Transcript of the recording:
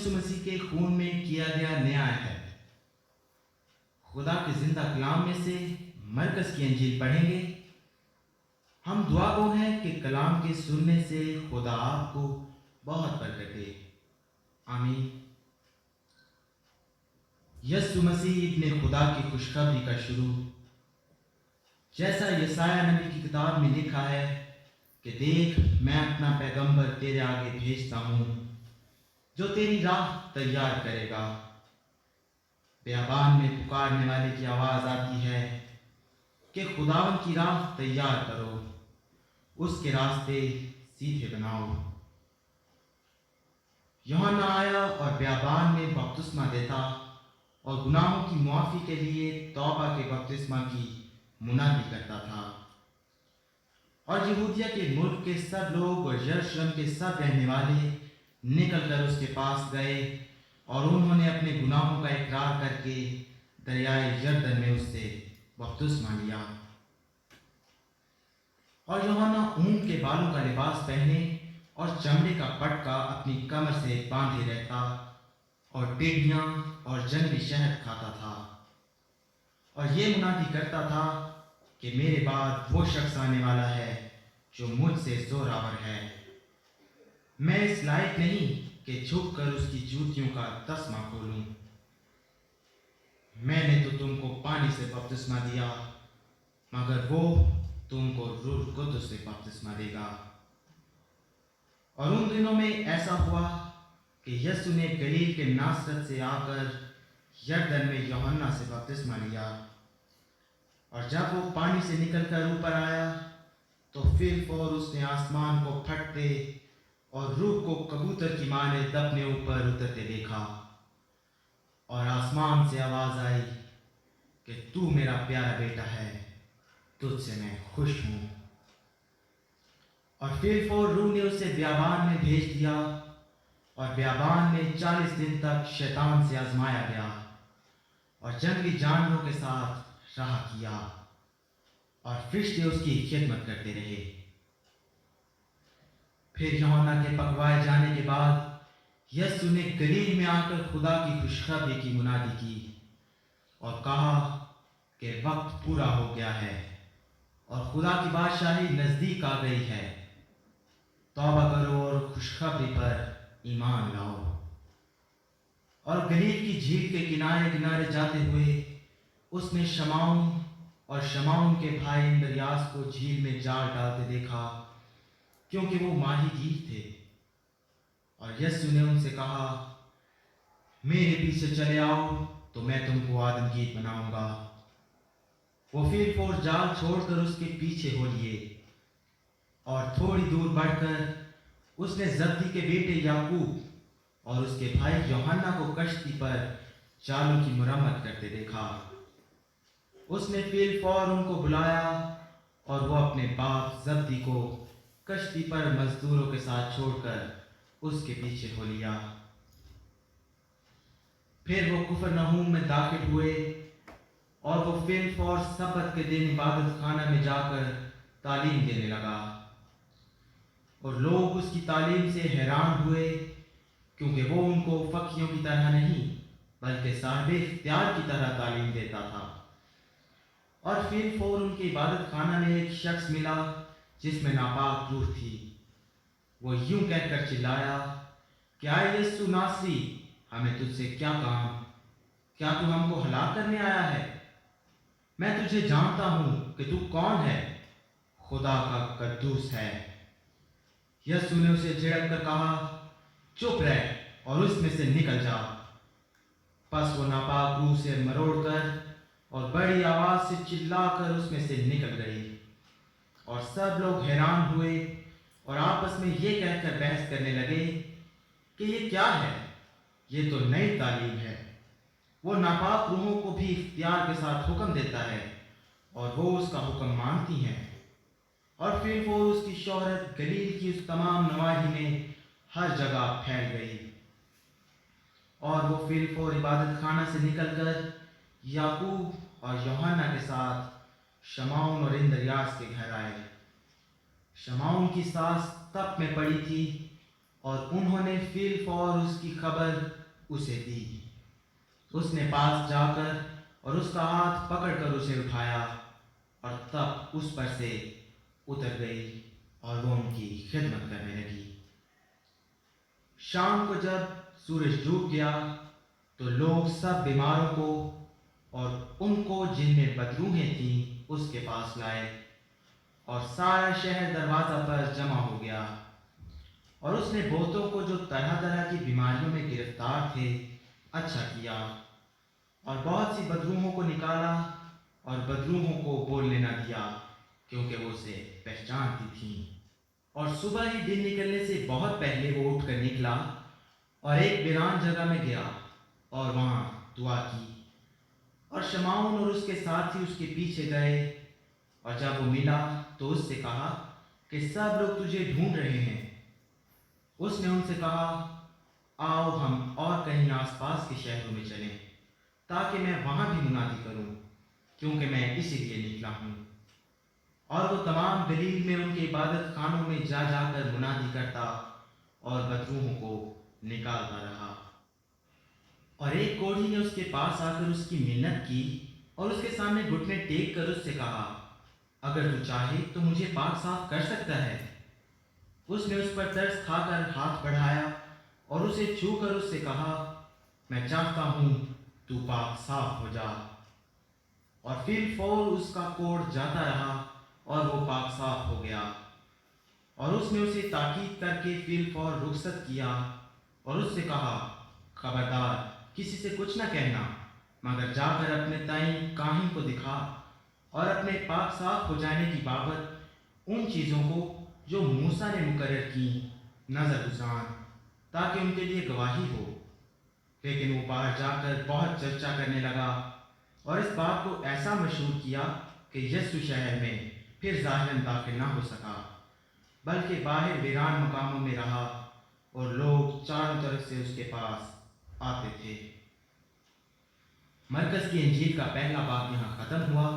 यीशु मसीह के खून में किया गया नया है। खुदा के जिंदा कलाम में से मरकज़ की अंजील पढ़ेंगे। हम दुआ गो हैं कि कलाम के सुनने से खुदा आपको बहुत बरकत दे। आमीन। यीशु मसीह इब्ने खुदा की खुशखबरी का शुरू। जैसा यसाया नबी की किताब में लिखा है कि देख, मैं अपना पैगंबर तेरे आगे भेजता हूँ जो तेरी राह तैयार करेगा। बियाबान में पुकारने वाले की आवाज़ आती है कि खुदावन की राह तैयार करो, उसके रास्ते सीधे बनाओ। यूहन्ना आया और बियाबान में बपतिस्मा देता और गुनाहों की मुआफ़ी के लिए तौबा के बपतिस्मा की मुनादी करता था। और यहूदिया के मुल्क के सब लोग और यरूशलेम के सब रहने वाले निकलकर उसके पास गए और उन्होंने अपने गुनाहों का इकरार करके दरियाए यरदन में उससे बपतिस्मा लिया। और यूहन्ना ऊन के बालों का लिबास पहने और चमड़े का पटका अपनी कमर से बांधे रहता और टेढ़ियां और जंगली शहद खाता था और ये मुनादी करता था कि मेरे बाद वो शख्स आने वाला है जो मुझसे जोरावर है। मैं इस लायक नहीं कि झुककर उसकी जूतियों का तस्मा खोलूं। मैंने तो तुमको पानी से बपतिस्मा दिया, मगर वो तुमको रूह कुद्दुस से बपतिस्मा देगा। और उन दिनों में ऐसा हुआ कि यीशु ने गलील के नासरत से आकर यरदन में यूहन्ना से बपतिस्मा लिया। और जब वो पानी से निकलकर ऊपर आया तो फिर फौर उसने आसमान को फटते और रूह को कबूतर की माने दबने ऊपर उतरते देखा। और आसमान से आवाज आई कि तू मेरा प्यारा बेटा है, तुझसे मैं खुश हूं। और फिर फौर रूह ने उसे बियाबान में भेज दिया और बियाबान में 40 दिन तक शैतान से आजमाया गया और जंगली जानवरों के साथ राह किया और फरिश्ते उसकी खिदमत करते रहे। फिर यूहन्ना के पकवाए जाने के बाद यीशु ने गलील में आकर खुदा की खुशखबरी की मुनादी की और कहा कि वक्त पूरा हो गया है और खुदा की बादशाही नजदीक आ गई है। तौबा करो और खुशखबरी पर ईमान लाओ। और गलील की झील के किनारे किनारे जाते हुए उसने शमाउन और शमाउन के भाई इंद्रियास को झील में जाल डालते देखा, क्योंकि वो माहीगीर थे। और यीशु ने उनसे कहा, मेरे पीछे चले आओ तो मैं तुमको आदमगीर बनाऊंगा। वो फिर फौर जाल छोड़कर उसके पीछे हो लिए और थोड़ी दूर बढ़कर उसने जब्दी के बेटे याकूब और उसके भाई यूहन्ना को कश्ती पर जालों की मुरम्मत करते देखा। उसने फिर फौर उनको बुलाया और वो अपने बाप जब्दी को कश्ती पर मजदूरों के साथ छोड़कर उसके पीछे हो लिया। फिर वो कुफरनहूम में दाखिल हुए और वो फिर फौर सब्त के दिन इबादत खाना में जाकर तालीम देने लगा। और लोग उसकी तालीम से हैरान हुए, क्योंकि वो उनको फकीयों की तरह नहीं बल्कि साहिब इख्तियार की तरह तालीम देता था। और फिर फौर उनके इबादत खाना में एक शख्स मिला जिसमें नापाक रूह थी। वो यूं कहकर चिल्लाया, क्या यीशु नासरी, हमें तुझसे क्या काम? क्या तू हमको हलाक करने आया है? मैं तुझे जानता हूं कि तू कौन है, खुदा का कद्दूस है। यीशु ने उसे झिड़क कर कहा, चुप रह और उसमें से निकल जा। बस वो नापाक रूह से मरोड़कर और बड़ी आवाज से चिल्लाकर उसमें से निकल गई। और सब लोग हैरान हुए और आपस में ये कहकर बहस करने लगे कि ये क्या है, ये तो नई तालीम है। वो नापाक रूहों को भी इख्तियार के साथ हुक्म देता है और वो उसका हुक्म मानती हैं। और फिर वो उसकी शोहरत गलील की उस तमाम नवाही में हर जगह फैल गई। और वो फिर फौर इबादत खाना से निकलकर याकूब और यूहन्ना के साथ शमाउन और इंद्रियास के घर आए। शमाउन की सास तप में पड़ी थी اور انہوں نے فی الفور اس کی خبر اسے دی۔ اس نے پاس جا کر اور اس کا ہاتھ پکڑ کر اسے اٹھایا اور تب اس پر سے اتر گئی اور وہ ان کی خدمت کرنے لگی۔ شام کو جب سورج ڈوب گیا تو لوگ سب بیماروں کو اور ان کو جن میں بدروحیں تھیں اس کے پاس لائے، اور سارا شہر دروازہ پر جمع ہو گیا۔ اور اس نے بہتوں کو جو طرح طرح کی بیماریوں میں گرفتار تھے اچھا کیا، اور بہت سی بدروحوں کو نکالا اور بدروحوں کو بولنے نہ دیا، کیونکہ وہ اسے پہچانتی تھیں۔ اور صبح ہی دن نکلنے سے بہت پہلے وہ اٹھ کر نکلا اور ایک ویران جگہ میں گیا اور وہاں دعا کی، اور شمعون اور اس کے ساتھی اس کے پیچھے گئے، اور جب وہ ملا تو اس سے کہا کہ سب لوگ تجھے ڈھونڈ رہے ہیں۔ اس نے ان سے کہا، آؤ ہم اور کہیں آس پاس کے شہروں میں چلیں تاکہ میں وہاں بھی منادی کروں، کیونکہ میں اسی لیے نکلا ہوں۔ اور وہ تمام گلیل میں ان کے عبادت خانوں میں جا جا کر منادی کرتا اور بدروحوں کو نکالتا رہا۔ اور ایک کوڑھی نے اس کے پاس آ کر اس کی منت کی اور اس کے سامنے گھٹنے ٹیک کر اس سے کہا، اگر تو چاہے تو مجھے پاک صاف کر سکتا ہے۔ اس نے اس پر ترس کھا کر ہاتھ بڑھایا اور اسے چھو کر اس سے کہا، میں چاہتا ہوں تو پاک صاف ہو جا۔ اور فی الفور اس کا کوڑ جاتا رہا اور وہ پاک صاف ہو گیا۔ اور اس نے اسے تاکید کر کے فی الفور رخصت کیا اور اس سے کہا، خبردار کسی سے کچھ نہ کہنا، مگر جا کر اپنے تئیں کاہن کو دکھا اور اپنے پاک صاف ہو جانے کی بابت ان چیزوں کو جو موسیٰ نے مقرر کی نظر گزران، تاکہ ان کے لیے گواہی ہو۔ لیکن وہ باہر جا کر بہت چرچا کرنے لگا اور اس بات کو ایسا مشہور کیا کہ یسوع شہر میں پھر ظاہراً داخل نہ ہو سکا، بلکہ باہر ویران مقاموں میں رہا، اور لوگ چاروں طرف سے اس کے پاس آتے تھے۔ مرکز کی انجیل کا پہلا باب یہاں ختم ہوا۔